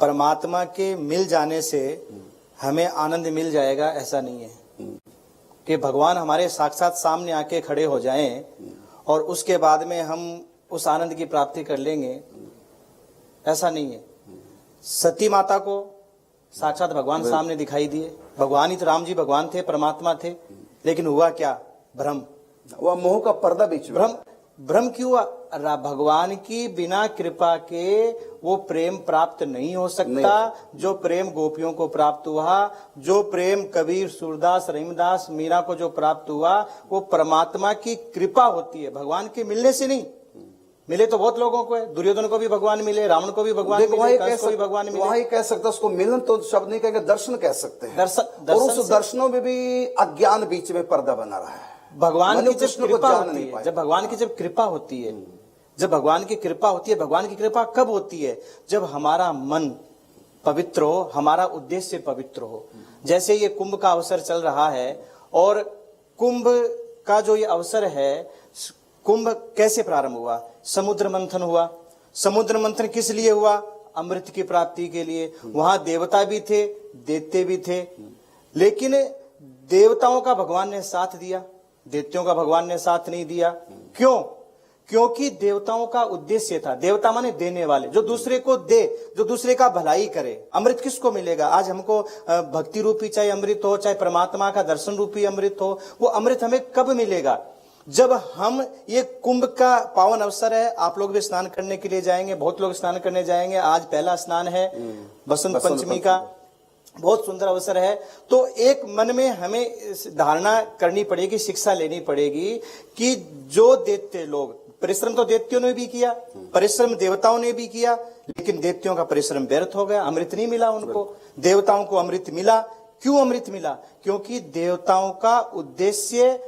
परमात्मा के मिल जाने से हमें आनंद मिल जाएगा ऐसा नहीं है कि भगवान हमारे साक्षात सामने आके खड़े हो जाएं और उसके बाद में हम उस आनंद की प्राप्ति कर लेंगे, ऐसा नहीं है। सती माता को साक्षात भगवान सामने दिखाई दिए, भगवान ही तो, राम जी भगवान थे, परमात्मा थे, लेकिन हुआ क्या? भ्रम, वह मोह का पर्दा बीच में। भ्रम क्यों हुआ? भगवान की बिना कृपा के वो प्रेम प्राप्त नहीं हो सकता जो प्रेम गोपियों को प्राप्त हुआ, जो प्रेम कबीर, सूरदास, रहीमदास, मीरा को जो प्राप्त हुआ, वो परमात्मा की कृपा होती है, भगवान के मिलने से नहीं। मिले तो बहुत लोगों को है, दुर्योधन को भी भगवान मिले, रावण को भी भगवान मिले, कंस को भी भगवान मिले। वही कह सकता, उसको मिलन तो शब्द नहीं कहेंगे, दर्शन कह सकते हैं। दर्शन और उस दर्शनों में भी अज्ञान बीच में पर्दा बना रहा है। भगवान की जब कृपा होती है, जब भगवान की जब कृपा होती है, जब भगवान की कृपा होती है, भगवान की कृपा कब होती है? जब हमारा मन पवित्र हो, हमारा उद्देश्य पवित्र हो। जैसे ये कुंभ का अवसर चल रहा है, और कुंभ का जो ये अवसर है, कुंभ कैसे प्रारंभ हुआ? समुद्र मंथन हुआ। समुद्र मंथन किस लिए हुआ? अमृत की प्राप्ति के लिए। वहां देवता भी थे, दैत्य भी थे, लेकिन देवताओं का भगवान ने साथ दिया, दैत्यों का भगवान ने साथ नहीं दिया। क्यों? क्योंकि देवताओं का उद्देश्य था, देवता माने देने वाले, जो दूसरे को दे, जो दूसरे का भलाई करे। अमृत किसको मिलेगा? आज हमको भक्ति रूपी चाहे अमृत हो, चाहे परमात्मा का दर्शन रूपी अमृत हो, वो अमृत हमें कब मिलेगा? जब हम, ये कुंभ का पावन अवसर है, आप लोग भी स्नान करने के लिए जाएंगे, बहुत लोग स्नान करने जाएंगे। आज पहला स्नान है बसंत पंचमी का, बहुत सुंदर अवसर है। तो एक मन में हमें धारणा करनी पड़ेगी, शिक्षा लेनी पड़ेगी कि जो दैत्य लोग, परिश्रम तो दैत्यों ने भी किया, परिश्रम देवताओं ने भी किया, लेकिन दैत्यों का परिश्रम व्यर्थ हो गया, अमृत नहीं मिला उनको। देवताओं को अमृत मिला। क्यों अमृत मिला? क्योंकि देवताओं का उद्देश्य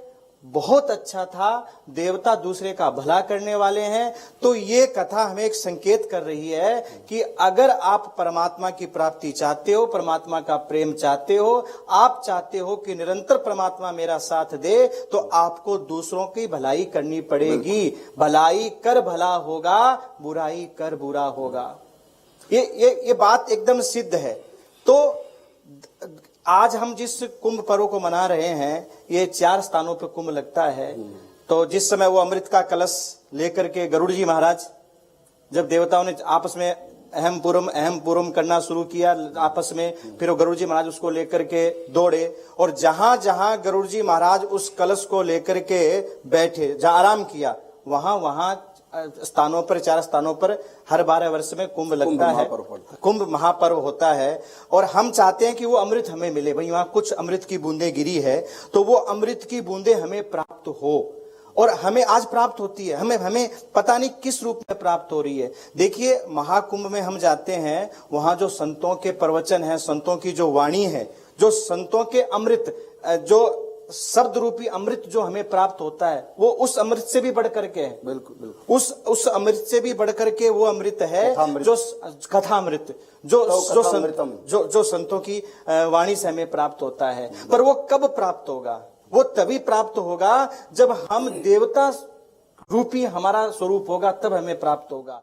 बहुत अच्छा था, देवता दूसरे का भला करने वाले हैं। तो ये कथा हमें एक संकेत कर रही है कि अगर आप परमात्मा की प्राप्ति चाहते हो, परमात्मा का प्रेम चाहते हो, आप चाहते हो कि निरंतर परमात्मा मेरा साथ दे, तो आपको दूसरों की भलाई करनी पड़ेगी। भलाई कर भला होगा, बुराई कर बुरा होगा। ये बात एकदम सिद्ध है। तो आज हम जिस कुंभ पर्व को मना रहे हैं, ये 4 स्थानों पर कुंभ लगता है। तो जिस समय वो अमृत का कलश लेकर के गरुड़ जी महाराज, जब देवताओं ने आपस में अहम पूर्वम करना शुरू किया आपस में, फिर वो गरुड़ जी महाराज उसको लेकर के दौड़े, और जहां जहां गरुड़ जी महाराज उस कलश को लेकर के बैठे, जहां आराम किया, वहां स्थानों पर, 4 स्थानों पर हर 12 वर्ष में कुंभ लगता है, कुंभ महापर्व होता है। और हम चाहते हैं कि वो अमृत हमें मिले। भाई वहां कुछ अमृत की बूंदें गिरी है, तो वो अमृत की बूंदें हमें प्राप्त हो, और हमें आज प्राप्त होती है। हमें पता नहीं किस रूप में प्राप्त हो रही है। देखिए, महाकुंभ में हम जाते हैं, वहां जो संतों के प्रवचन है, संतों की जो वाणी है, जो संतों के अमृत, जो शब्द रूपी अमृत जो हमें प्राप्त होता है, वो उस अमृत से भी बढ़ करके है। बिल्कुल उस अमृत से भी बढ़ करके वो अमृत है, जो कथा अमृत, जो संतों की वाणी से हमें प्राप्त होता है। पर वो कब प्राप्त होगा? वो तभी प्राप्त होगा जब हम देवता रूपी हमारा स्वरूप होगा, तब हमें प्राप्त होगा।